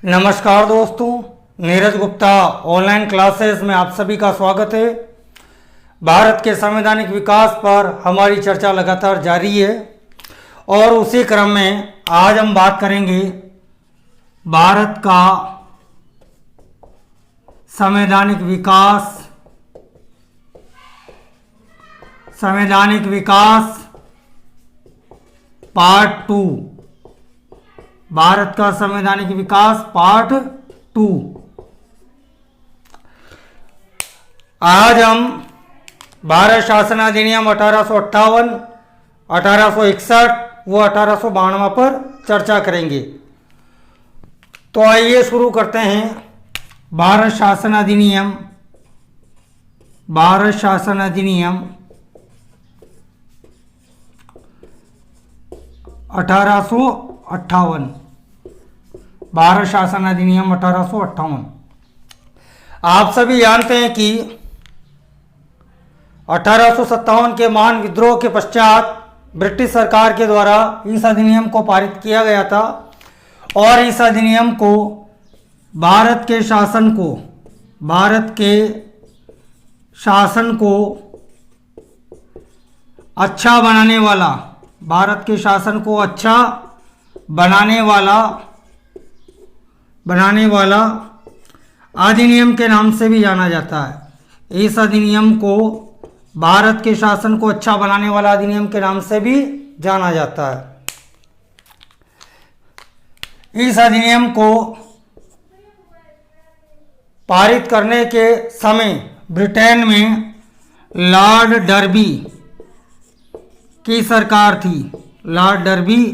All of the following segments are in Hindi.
नमस्कार दोस्तों, नीरज गुप्ता ऑनलाइन क्लासेस में आप सभी का स्वागत है। भारत के संवैधानिक विकास पर हमारी चर्चा लगातार जारी है और उसी क्रम में आज हम बात करेंगे भारत का संवैधानिक विकास पार्ट 2। भारत का संवैधानिक विकास पार्ट 2। आज हम भारत शासन अधिनियम 1858, 1861 व 1892 पर चर्चा करेंगे। तो आइए शुरू करते हैं। भारत शासन अधिनियम 1858। भारत शासन अधिनियम 1858। आप सभी जानते हैं कि 1857 के महान विद्रोह के पश्चात ब्रिटिश सरकार के द्वारा इस अधिनियम को पारित किया गया था और इस अधिनियम को भारत के शासन को अच्छा बनाने वाला अधिनियम के नाम से भी जाना जाता है। इस अधिनियम को भारत के शासन को अच्छा बनाने वाला अधिनियम के नाम से भी जाना जाता है। इस अधिनियम को पारित करने के समय ब्रिटेन में लॉर्ड डर्बी की सरकार थी। लॉर्ड डर्बी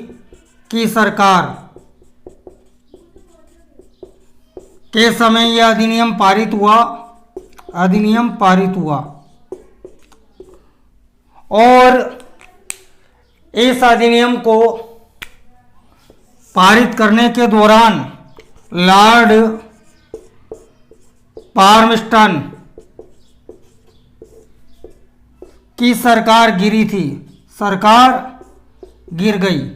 की सरकार के समय यह अधिनियम पारित हुआ और इस अधिनियम को पारित करने के दौरान लॉर्ड पार्मस्टन की सरकार गिर गई।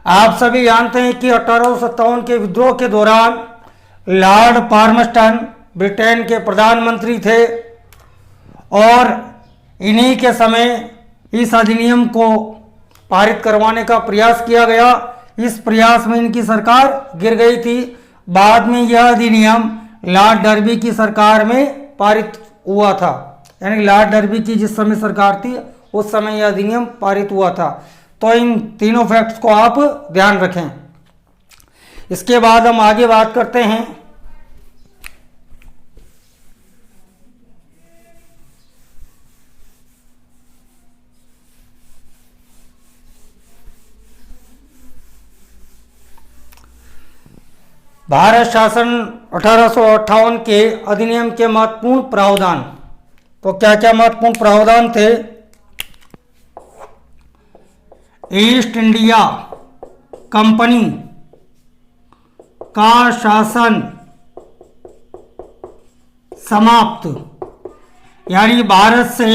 आप सभी जानते हैं कि 1857 के विद्रोह के दौरान लॉर्ड पार्मस्टन ब्रिटेन के प्रधानमंत्री थे और इन्हीं के समय इस अधिनियम को पारित करवाने का प्रयास किया गया। इस प्रयास में इनकी सरकार गिर गई थी। बाद में यह अधिनियम लॉर्ड डर्बी की सरकार में पारित हुआ था, यानी लॉर्ड डर्बी की जिस समय सरकार थी उस समय यह अधिनियम पारित हुआ था। तो इन तीनों फैक्ट्स को आप ध्यान रखें। इसके बाद हम आगे बात करते हैं भारत शासन 1858 के अधिनियम के महत्वपूर्ण प्रावधान। तो क्या क्या महत्वपूर्ण प्रावधान थे? ईस्ट इंडिया कंपनी का शासन समाप्त, यानी भारत से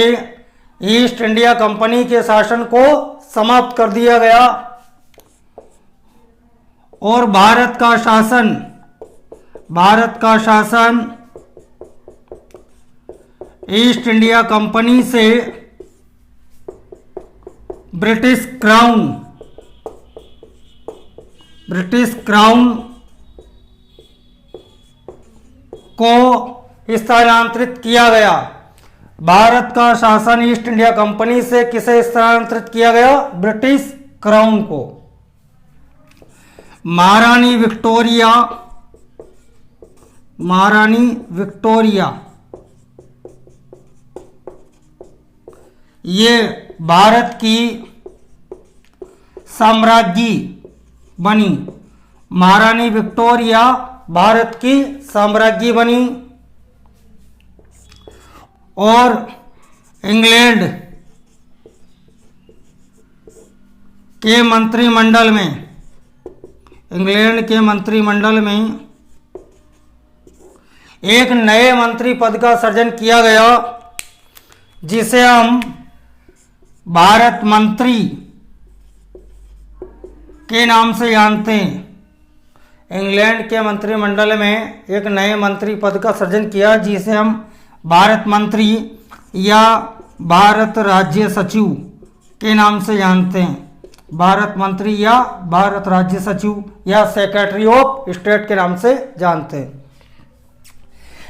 ईस्ट इंडिया कंपनी के शासन को समाप्त कर दिया गया और भारत का शासन ईस्ट इंडिया कंपनी से ब्रिटिश क्राउन को स्थानांतरित किया गया। भारत का शासन ईस्ट इंडिया कंपनी से किसे स्थानांतरित किया गया? ब्रिटिश क्राउन को। महारानी विक्टोरिया ये भारत की साम्राज्ञी बनी। महारानी विक्टोरिया भारत की साम्राज्ञी बनी और इंग्लैंड के मंत्रिमंडल में एक नए मंत्री पद का सृजन किया गया जिसे हम भारत मंत्री के नाम से जानते हैं। इंग्लैंड के मंत्रिमंडल में एक नए मंत्री पद का सृजन किया जिसे हम भारत मंत्री या भारत राज्य सचिव के नाम से जानते हैं। भारत मंत्री या भारत राज्य सचिव या सेक्रेटरी ऑफ स्टेट के नाम से जानते हैं।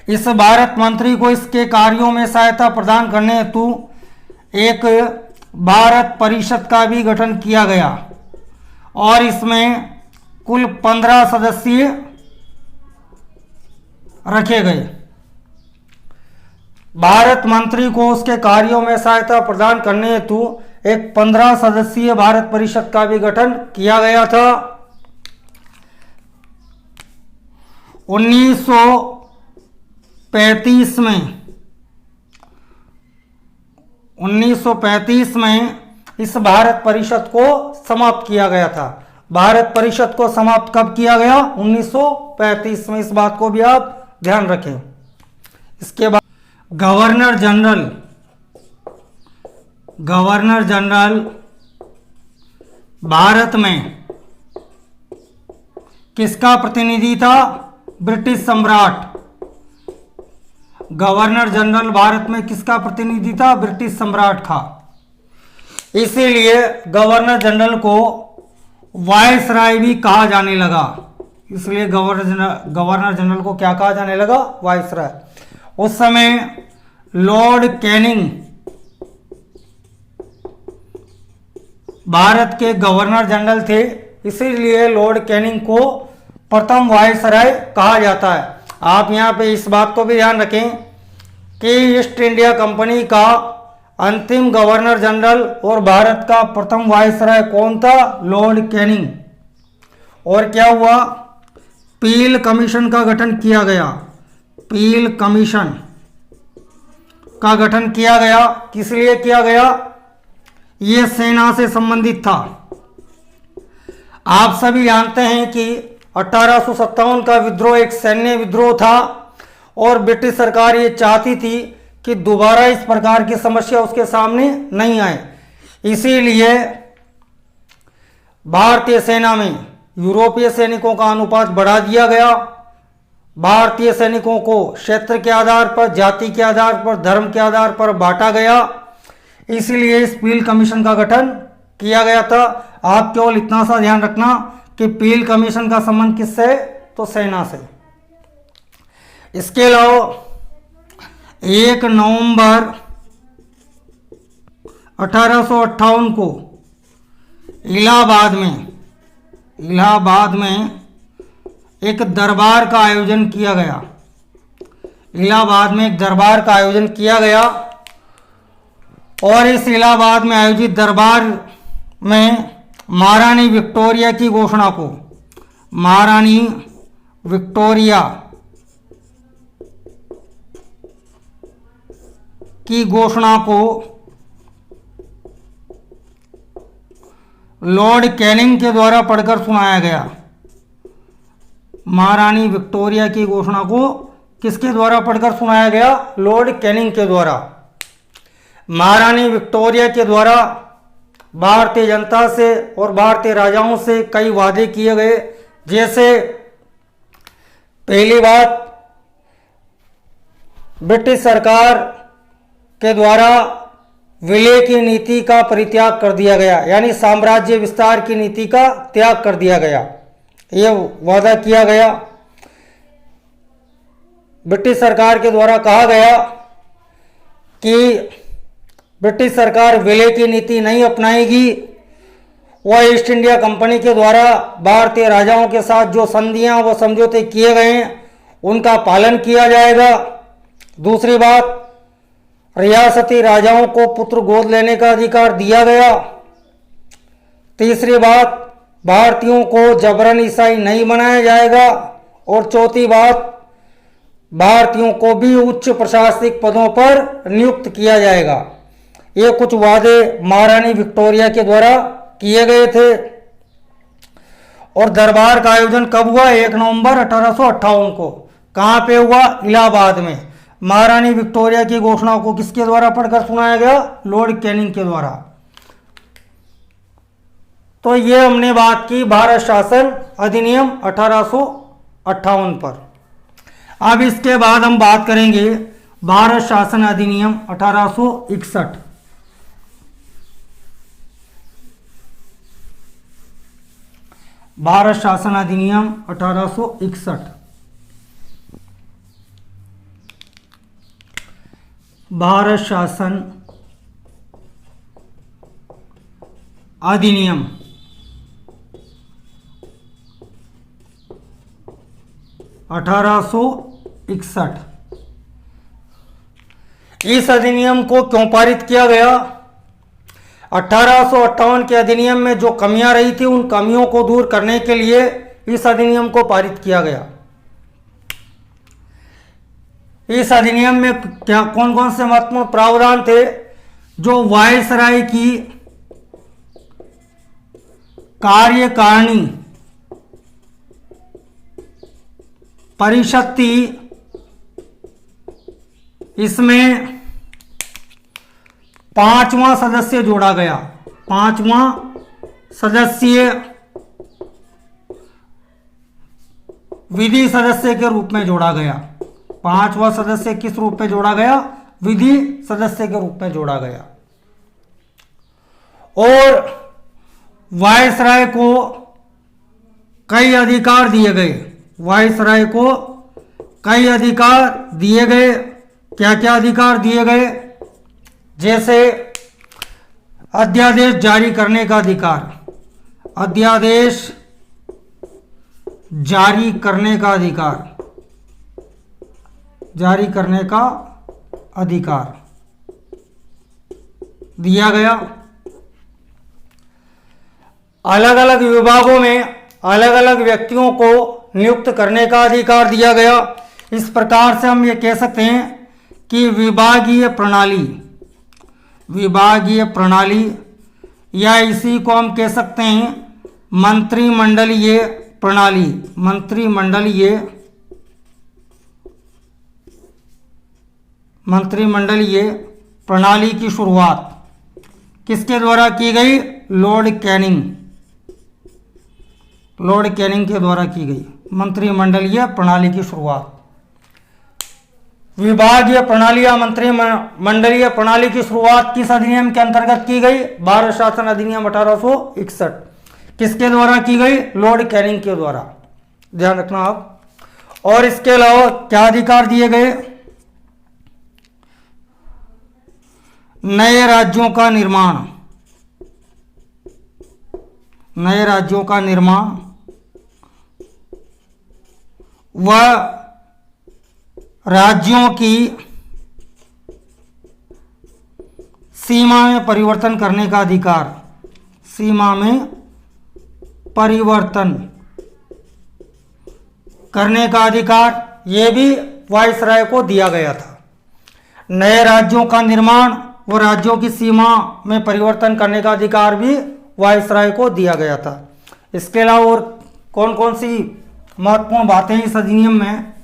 इस भारत मंत्री को इसके कार्यों में सहायता प्रदान करने हेतु एक भारत परिषद का भी गठन किया गया और इसमें कुल 15 सदस्य रखे गए। भारत मंत्री को उसके कार्यों में सहायता प्रदान करने हेतु एक 15 सदस्यीय भारत परिषद का भी गठन किया गया था। 1935 में इस भारत परिषद को समाप्त किया गया था। भारत परिषद को समाप्त कब किया गया? 1935 में। इस बात को भी आप ध्यान रखें। इसके बाद गवर्नर जनरल भारत में किसका प्रतिनिधि था? ब्रिटिश सम्राट। गवर्नर जनरल भारत में किसका प्रतिनिधि था? ब्रिटिश सम्राट का। इसीलिए गवर्नर जनरल को वायसराय भी कहा जाने लगा। इसलिए गवर्नर जनरल को क्या कहा जाने लगा? वायसराय। उस समय लॉर्ड कैनिंग भारत के गवर्नर जनरल थे, इसीलिए लॉर्ड कैनिंग को प्रथम वायसराय कहा जाता है। आप यहाँ पे इस बात को भी ध्यान रखें कि ईस्ट इंडिया कंपनी का अंतिम गवर्नर जनरल और भारत का प्रथम वायसराय कौन था? Lord Canning. और क्या हुआ? पील कमीशन का गठन किया गया। पील कमीशन का गठन किया गया। किस लिए किया गया? ये सेना से संबंधित था। आप सभी जानते हैं कि 1857 का विद्रोह एक सैन्य विद्रोह था और ब्रिटिश सरकार ये चाहती थी कि दोबारा इस प्रकार की समस्या उसके सामने नहीं आए। इसीलिए भारतीय सेना में यूरोपीय सैनिकों का अनुपात बढ़ा दिया गया। भारतीय सैनिकों को क्षेत्र के आधार पर, जाति के आधार पर, धर्म के आधार पर बांटा गया। इसलिए इस पील कमीशन का गठन किया गया था। आप केवल इतना सा ध्यान रखना कि पील कमीशन का संबंध किससे? तो सेना से। इसके अलावा 1 नवंबर 1858 को इलाहाबाद में एक दरबार का आयोजन किया गया। इलाहाबाद में एक दरबार का आयोजन किया गया और इस इलाहाबाद में आयोजित दरबार में महारानी विक्टोरिया की घोषणा को लॉर्ड कैनिंग के द्वारा पढ़कर सुनाया गया। महारानी विक्टोरिया की घोषणा को किसके द्वारा पढ़कर सुनाया गया? लॉर्ड कैनिंग के द्वारा। महारानी विक्टोरिया के द्वारा भारतीय जनता से और भारतीय राजाओं से कई वादे किए गए। जैसे पहली बात, ब्रिटिश सरकार के द्वारा विलय की नीति का परित्याग कर दिया गया, यानी साम्राज्य विस्तार की नीति का त्याग कर दिया गया। यह वादा किया गया। ब्रिटिश सरकार के द्वारा कहा गया कि ब्रिटिश सरकार विलय की नीति नहीं अपनाएगी। वह ईस्ट इंडिया कंपनी के द्वारा भारतीय राजाओं के साथ जो संधियां व समझौते किए गए हैं उनका पालन किया जाएगा। दूसरी बात, रियासती राजाओं को पुत्र गोद लेने का अधिकार दिया गया। तीसरी बात, भारतीयों को जबरन ईसाई नहीं बनाया जाएगा। और चौथी बात, भारतीयों को भी उच्च प्रशासनिक पदों पर नियुक्त किया जाएगा। ये कुछ वादे महारानी विक्टोरिया के द्वारा किए गए थे। और दरबार का आयोजन कब हुआ? 1 नवंबर 1858 को। कहाँ पे हुआ? इलाहाबाद में। महारानी विक्टोरिया की घोषणा को किसके द्वारा पढ़कर सुनाया गया? लॉर्ड कैनिंग के द्वारा। तो ये हमने बात की भारत शासन अधिनियम 1858 पर। अब इसके बाद हम बात करेंगे भारत शासन अधिनियम 1861। भारत शासन अधिनियम 1861। भारत शासन अधिनियम 1861। इस अधिनियम को क्यों पारित किया गया? 1858 के अधिनियम में जो कमियां रही थी उन कमियों को दूर करने के लिए इस अधिनियम को पारित किया गया। इस अधिनियम में क्या कौन कौन से महत्वपूर्ण प्रावधान थे? जो वायसराय की कार्यकारिणी परिषद थी, इसमें 5वां सदस्य जोड़ा गया। 5वां सदस्य विधि सदस्य के रूप में जोड़ा गया। 5वां सदस्य किस रूप में जोड़ा गया? विधि सदस्य के रूप में जोड़ा गया। और वायसराय को कई अधिकार दिए गए। वायसराय को कई अधिकार दिए गए। क्या क्या अधिकार दिए गए? जैसे अध्यादेश जारी करने का अधिकार, अध्यादेश जारी करने का अधिकार, जारी करने का अधिकार दिया गया। अलग अलग विभागों में अलग अलग व्यक्तियों को नियुक्त करने का अधिकार दिया गया। इस प्रकार से हम ये कह सकते हैं कि विभागीय प्रणाली या इसी को हम कह सकते हैं मंत्रिमंडलीय प्रणाली। मंत्रिमंडलीय प्रणाली की शुरुआत किसके द्वारा की गई? लॉर्ड कैनिंग के द्वारा की गई। मंत्रिमंडलीय प्रणाली की शुरुआत। विभागीय प्रणाली या मंत्रिमंडलीय प्रणाली की शुरुआत किस अधिनियम के अंतर्गत की गई? भारत शासन अधिनियम 1861। किसके द्वारा की गई? लॉर्ड कैनिंग के द्वारा। ध्यान रखना आप। और इसके अलावा क्या अधिकार दिए गए? नए राज्यों का निर्माण व राज्यों की सीमा में परिवर्तन करने का अधिकार। सीमा में परिवर्तन करने का अधिकार ये भी वायसराय को दिया गया था। नए राज्यों का निर्माण व राज्यों की सीमा में परिवर्तन करने का अधिकार भी वायसराय को दिया गया था। इसके अलावा और कौन कौन सी महत्वपूर्ण बातें इस अधिनियम में?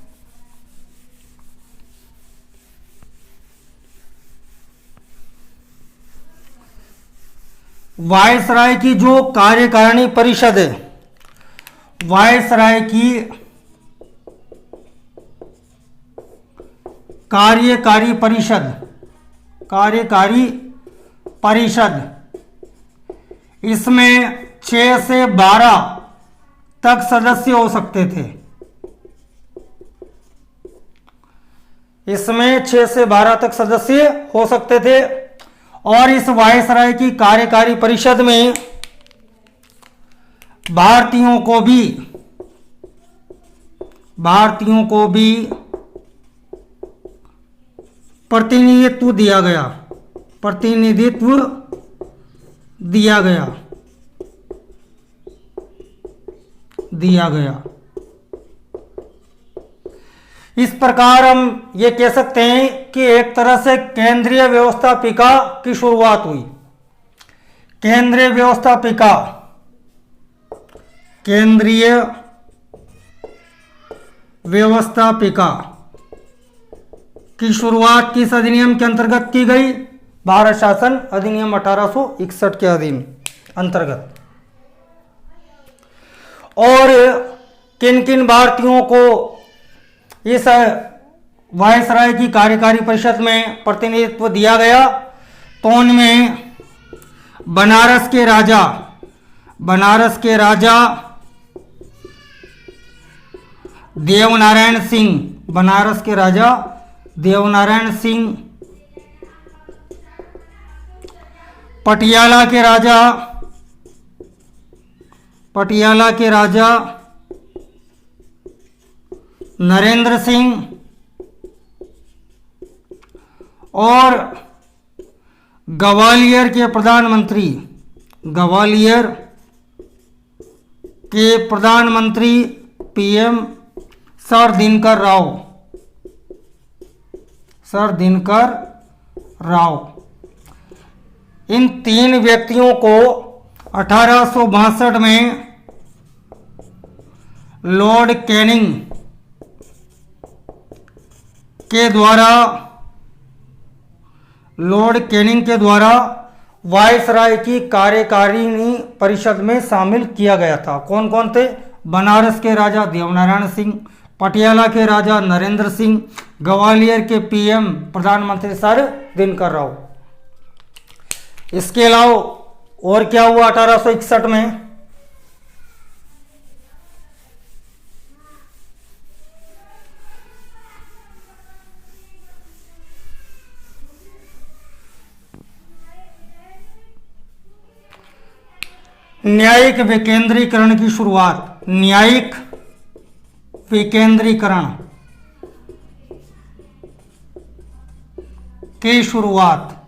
वायसराय की जो कार्यकारिणी परिषद है, वायसराय की कार्यकारी परिषद, इसमें 6 से 12 तक सदस्य हो सकते थे। इसमें 6 से 12 तक सदस्य हो सकते थे। और इस वायसराय की कार्यकारी परिषद में भारतीयों को भी प्रतिनिधित्व दिया गया। इस प्रकार हम ये कह सकते हैं कि एक तरह से केंद्रीय व्यवस्थापिका की शुरुआत हुई। केंद्रीय व्यवस्थापिका की शुरुआत किस अधिनियम के अंतर्गत की गई? भारत शासन अधिनियम 1861 के अंतर्गत। और किन किन भारतीयों को इस वायसराय की कार्यकारी परिषद में प्रतिनिधित्व दिया गया, तो उनमें बनारस के राजा देवनारायण सिंह, पटियाला के राजा नरेंद्र सिंह और ग्वालियर के प्रधानमंत्री पीएम सर दिनकर राव। इन 3 व्यक्तियों को 1862 में लॉर्ड कैनिंग के द्वारा वायसराय की कार्यकारिणी परिषद में शामिल किया गया था। कौन कौन थे? बनारस के राजा देवनारायण सिंह, पटियाला के राजा नरेंद्र सिंह, ग्वालियर के पीएम प्रधानमंत्री सर दिनकर राव। इसके अलावा और क्या हुआ 1861 में? न्यायिक विकेंद्रीकरण की शुरुआत। न्यायिक विकेंद्रीकरण की शुरुआत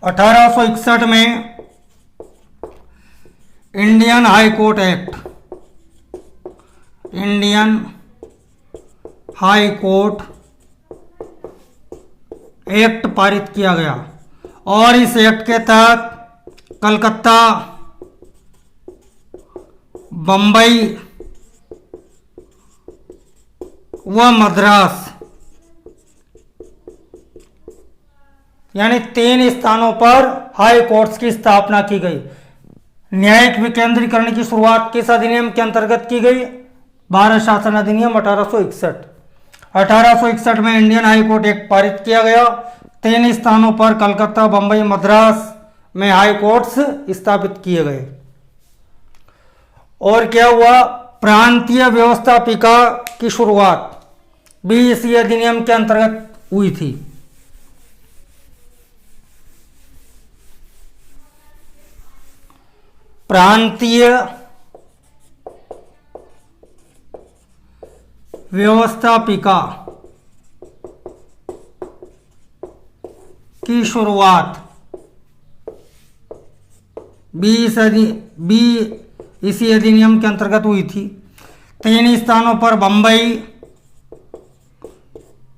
1861 में इंडियन हाई कोर्ट एक्ट पारित किया गया और इस एक्ट के तहत कलकत्ता, बंबई व मद्रास यानी 3 स्थानों पर हाई कोर्ट्स की स्थापना की गई। न्यायिक विकेंद्रीकरण की शुरुआत किस अधिनियम के अंतर्गत की गई? भारत शासन अधिनियम 1861। 1861 में इंडियन हाई कोर्ट एक्ट पारित किया गया। 3 स्थानों पर कलकत्ता, बंबई, मद्रास में हाई कोर्ट्स स्थापित किए गए। और क्या हुआ? प्रांतीय व्यवस्थापिका की शुरुआत भी इसी अधिनियम के अंतर्गत हुई थी। प्रांतीय व्यवस्थापिका की शुरुआत भी इसी अधिनियम के अंतर्गत हुई थी। 3 स्थानों पर बंबई,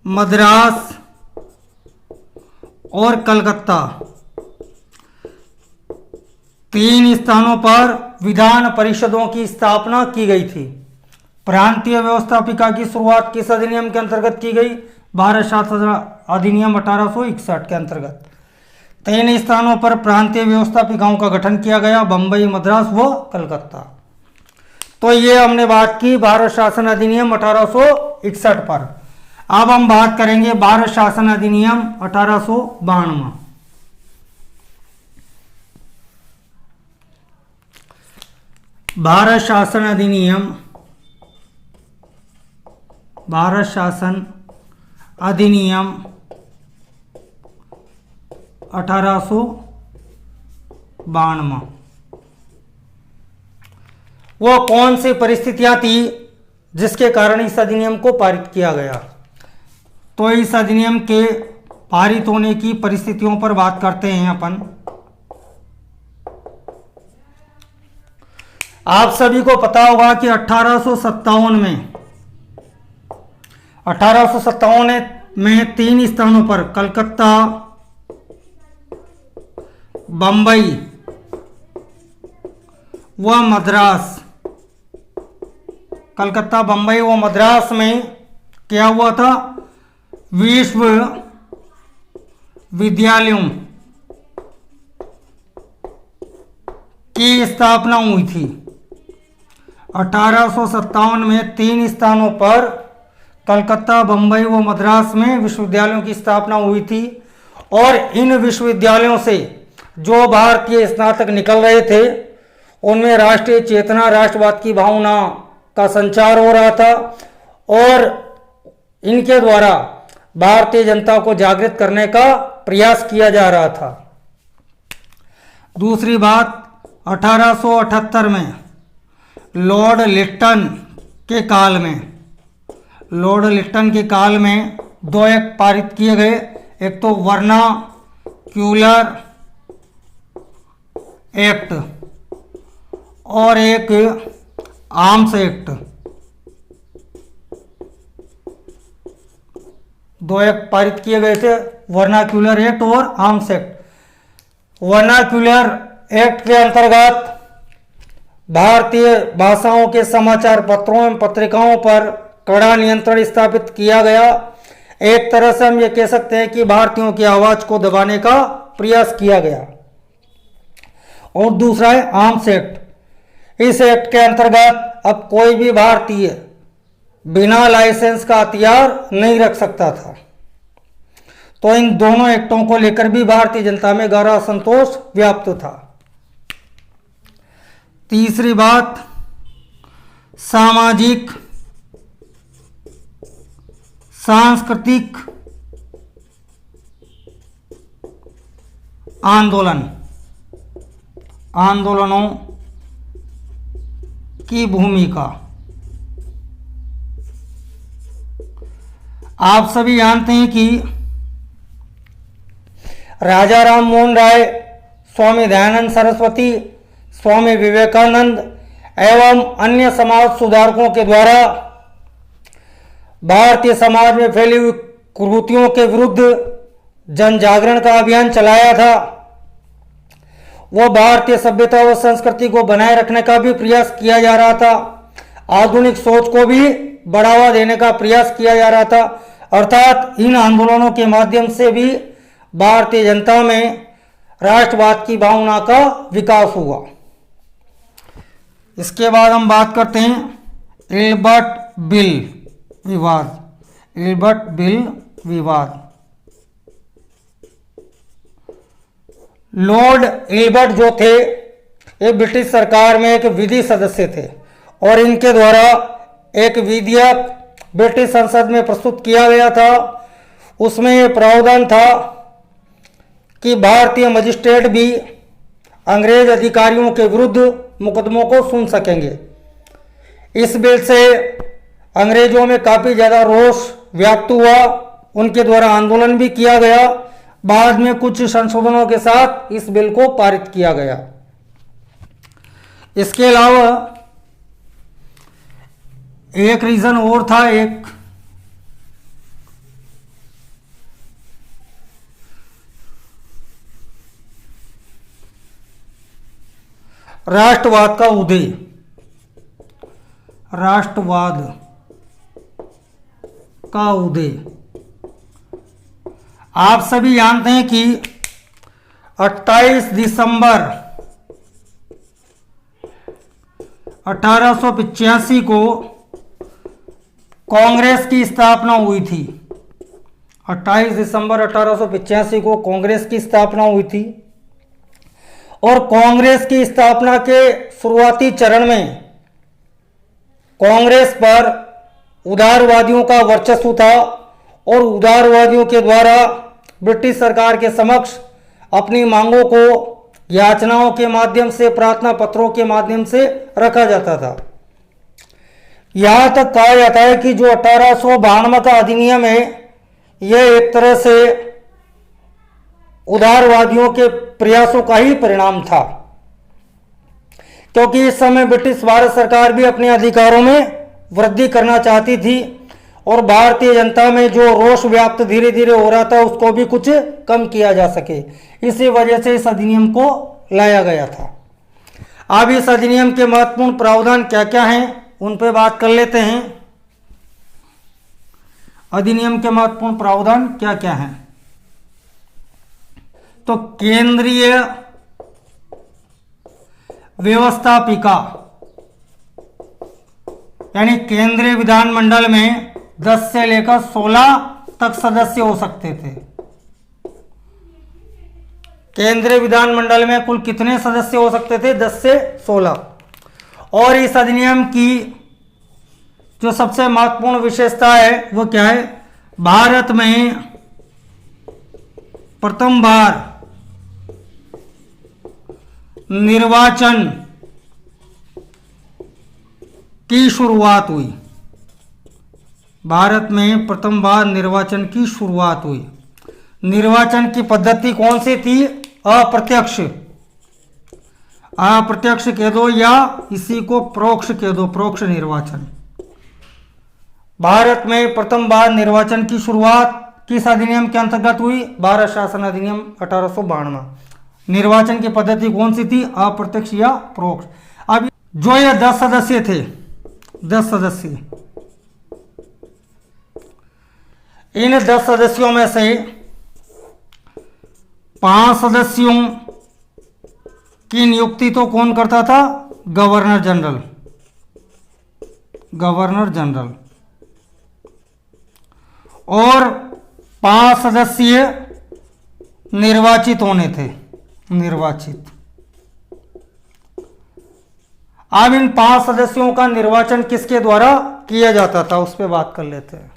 मद्रास और कलकत्ता, 3 स्थानों पर विधान परिषदों की स्थापना की गई थी। प्रांतीय व्यवस्थापिका की शुरुआत किस अधिनियम के अंतर्गत की गई? भारत शासन अधिनियम 1861 के अंतर्गत। 3 स्थानों पर प्रांतीय व्यवस्थापिकाओं का गठन किया गया, बंबई, मद्रास व कलकत्ता। तो ये हमने बात की भारत शासन अधिनियम 1861 पर। अब हम बात करेंगे भारत शासन अधिनियम 1852। भारत शासन 1852। वो कौन सी परिस्थितियां थी जिसके कारण इस अधिनियम को पारित किया गया? तो इस अधिनियम के पारित होने की परिस्थितियों पर बात करते हैं अपन। आप सभी को पता होगा कि 1857 में 3 स्थानों पर कलकत्ता, बंबई व मद्रास, कलकत्ता, बंबई व मद्रास में क्या हुआ था? विश्व विद्यालयों की स्थापना हुई थी। 1857 में 3 स्थानों पर कलकत्ता, बम्बई व मद्रास में विश्वविद्यालयों की स्थापना हुई थी और इन विश्वविद्यालयों से जो भारतीय स्नातक निकल रहे थे उनमें राष्ट्रीय चेतना, राष्ट्रवाद की भावना का संचार हो रहा था और इनके द्वारा भारतीय जनता को जागृत करने का प्रयास किया जा रहा था। दूसरी बात, 1878 में लॉर्ड लिट्टन के काल में 2 एक्ट पारित किए गए। एक तो वर्नाक्यूलर एक्ट और एक आर्म्स एक्ट। 2 एक्ट पारित किए गए थे, वर्नाक्यूलर एक्ट और आर्म्स एक्ट। वर्नाक्यूलर एक्ट के अंतर्गत भारतीय भाषाओं के समाचार पत्रों एवं पत्रिकाओं पर कड़ा नियंत्रण स्थापित किया गया। एक तरह से हम ये कह सकते हैं कि भारतीयों की आवाज को दबाने का प्रयास किया गया। और दूसरा है आर्म्स एक्ट। इस एक्ट के अंतर्गत अब कोई भी भारतीय बिना लाइसेंस का हथियार नहीं रख सकता था। तो इन दोनों एक्टों को लेकर भी भारतीय जनता में गहरा असंतोष व्याप्त था। तीसरी बात, सामाजिक सांस्कृतिक आंदोलनों की भूमिका। आप सभी जानते हैं कि राजा राम मोहन राय, स्वामी दयानंद सरस्वती, स्वामी विवेकानंद एवं अन्य समाज सुधारकों के द्वारा भारतीय समाज में फैली हुई कुरीतियों के विरुद्ध जन जागरण का अभियान चलाया था। वह भारतीय सभ्यता व संस्कृति को बनाए रखने का भी प्रयास किया जा रहा था। आधुनिक सोच को भी बढ़ावा देने का प्रयास किया जा रहा था। अर्थात इन आंदोलनों के माध्यम से भी भारतीय जनता में राष्ट्रवाद की भावना का विकास हुआ। इसके बाद हम बात करते हैं एल्बर्ट बिल विवाद। लॉर्ड एल्बर्ट जो थे ये ब्रिटिश सरकार में एक विधि सदस्य थे और इनके द्वारा एक विधेयक ब्रिटिश संसद में प्रस्तुत किया गया था। उसमें ये प्रावधान था कि भारतीय मजिस्ट्रेट भी अंग्रेज अधिकारियों के विरुद्ध मुकदमों को सुन सकेंगे। इस बिल से अंग्रेजों में काफ़ी ज़्यादा रोष व्याप्त हुआ, उनके द्वारा आंदोलन भी किया गया। बाद में कुछ संशोधनों के साथ इस बिल को पारित किया गया। इसके अलावा एक रीज़न और था, एक राष्ट्रवाद का उदय। आप सभी जानते हैं कि 28 दिसंबर 1885 को कांग्रेस की स्थापना हुई थी। 28 दिसंबर 1885 को कांग्रेस की स्थापना हुई थी और कांग्रेस की स्थापना के शुरुआती चरण में कांग्रेस पर उदारवादियों का वर्चस्व था और उदारवादियों के द्वारा ब्रिटिश सरकार के समक्ष अपनी मांगों को याचनाओं के माध्यम से, प्रार्थना पत्रों के माध्यम से रखा जाता था। यहाँ तक कहा जाता है कि जो 1892 का अधिनियम है यह एक तरह से उदारवादियों के प्रयासों का ही परिणाम था, क्योंकि इस समय ब्रिटिश भारत सरकार भी अपने अधिकारों में वृद्धि करना चाहती थी और भारतीय जनता में जो रोष व्याप्त धीरे धीरे हो रहा था उसको भी कुछ कम किया जा सके, इसी वजह से इस अधिनियम को लाया गया था। अब इस अधिनियम के महत्वपूर्ण प्रावधान क्या क्या हैं उन पर बात कर लेते हैं। अधिनियम के महत्वपूर्ण प्रावधान क्या क्या हैं। तो केंद्रीय व्यवस्थापिका यानी केंद्रीय विधानमंडल में 10 से लेकर 16 तक सदस्य हो सकते थे। केंद्रीय विधानमंडल में कुल कितने सदस्य हो सकते थे? 10 से 16। और इस अधिनियम की जो सबसे महत्वपूर्ण विशेषता है वो क्या है? भारत में प्रथम बार निर्वाचन की शुरुआत हुई। भारत में प्रथम बार निर्वाचन की शुरुआत हुई। निर्वाचन की पद्धति कौन सी थी? अप्रत्यक्ष। अप्रत्यक्ष कह दो या इसी को परोक्ष कह दो, परोक्ष निर्वाचन। भारत में प्रथम बार निर्वाचन की शुरुआत किस अधिनियम के अंतर्गत हुई? भारत शासन अधिनियम 1892। निर्वाचन की पद्धति कौन सी थी? अप्रत्यक्ष या परोक्ष। अब जो ये 10 सदस्य थे, 10 सदस्य, इन 10 सदस्यों में से 5 सदस्यों की नियुक्ति तो कौन करता था? Governor general. Governor general. और 5 सदस्य निर्वाचित होने थे, निर्वाचित। अब इन 5 सदस्यों का निर्वाचन किसके द्वारा किया जाता था उस पर बात कर लेते हैं।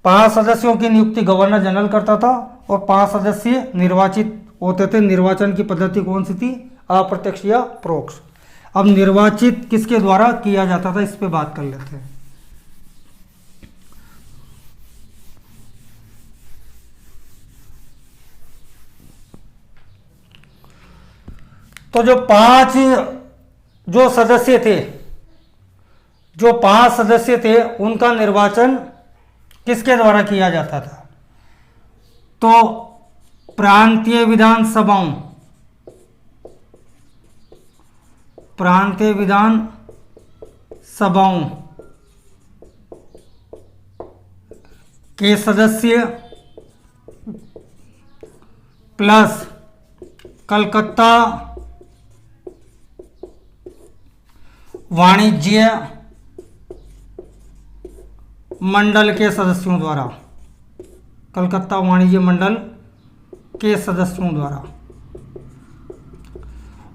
5 सदस्यों की नियुक्ति गवर्नर जनरल करता था और 5 सदस्य निर्वाचित होते थे। निर्वाचन की पद्धति कौन सी थी? अप्रत्यक्ष या परोक्ष। अब निर्वाचित किसके द्वारा किया जाता था इस पे बात कर लेते हैं। तो जो 5 सदस्य थे, जो 5 सदस्य थे उनका निर्वाचन किसके द्वारा किया जाता था? तो प्रांतीय विधानसभाओं, प्रांतीय विधान सभाओं के सदस्य प्लस कलकत्ता वाणिज्य मंडल के सदस्यों द्वारा, कलकत्ता वाणिज्य मंडल के सदस्यों द्वारा।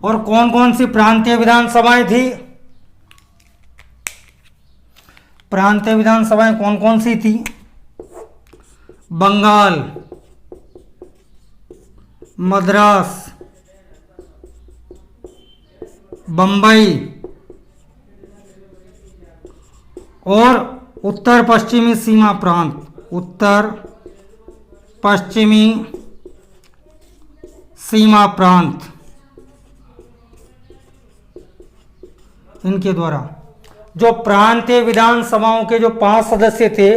और कौन कौन सी प्रांतीय विधानसभाएं थी? प्रांतीय विधानसभाएं कौन कौन सी थी? बंगाल, मद्रास, बंबई और उत्तर पश्चिमी सीमा प्रांत, उत्तर पश्चिमी सीमा प्रांत, इनके द्वारा। जो प्रांतीय विधानसभाओं के जो 5 सदस्य थे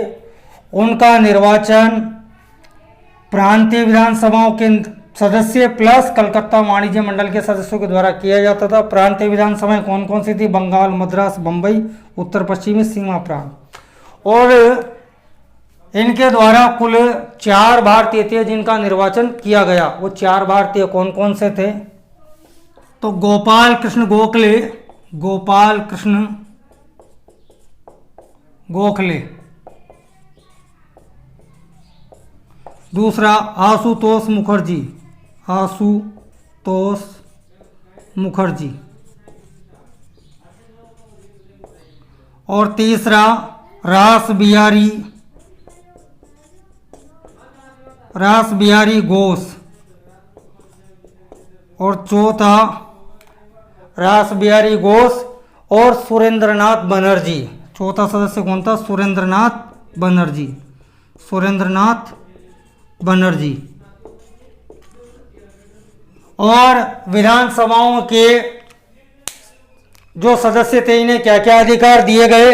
उनका निर्वाचन प्रांतीय विधानसभाओं के सदस्य प्लस कलकत्ता वाणिज्य मंडल के सदस्यों के द्वारा किया जाता था। प्रांतीय विधानसभाएं कौन कौन सी थी? बंगाल, मद्रास, बंबई, उत्तर पश्चिमी सीमा प्रांत। और इनके द्वारा कुल 4 भारतीय थे जिनका निर्वाचन किया गया। वो 4 भारतीय कौन कौन से थे? तो गोपाल कृष्ण गोखले, गोपाल कृष्ण गोखले। दूसरा आशुतोष मुखर्जी, आशुतोष मुखर्जी। और तीसरा रास बिहारी घोष। और चौथा रास बिहारी घोष और सुरेंद्रनाथ बनर्जी। चौथा सदस्य कौन था? सुरेंद्रनाथ बनर्जी, सुरेंद्रनाथ बनर्जी। और विधानसभाओं के जो सदस्य थे इन्हें क्या क्या अधिकार दिए गए?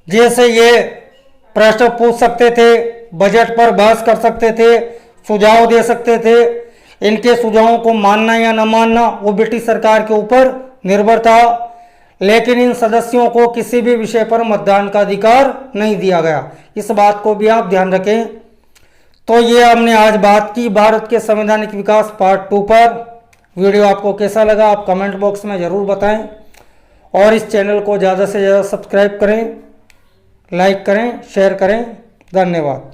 जैसे ये प्रश्न पूछ सकते थे, बजट पर बहस कर सकते थे, सुझाव दे सकते थे। इनके सुझावों को मानना या न मानना वो ब्रिटिश सरकार के ऊपर निर्भर था। लेकिन इन सदस्यों को किसी भी विषय पर मतदान का अधिकार नहीं दिया गया। इस बात को भी आप ध्यान रखें। तो ये हमने आज बात की भारत के संवैधानिक विकास पार्ट 2 पर। वीडियो आपको कैसा लगा आप कमेंट बॉक्स में ज़रूर बताएं और इस चैनल को ज़्यादा से ज़्यादा सब्सक्राइब करें, लाइक करें, शेयर करें। धन्यवाद।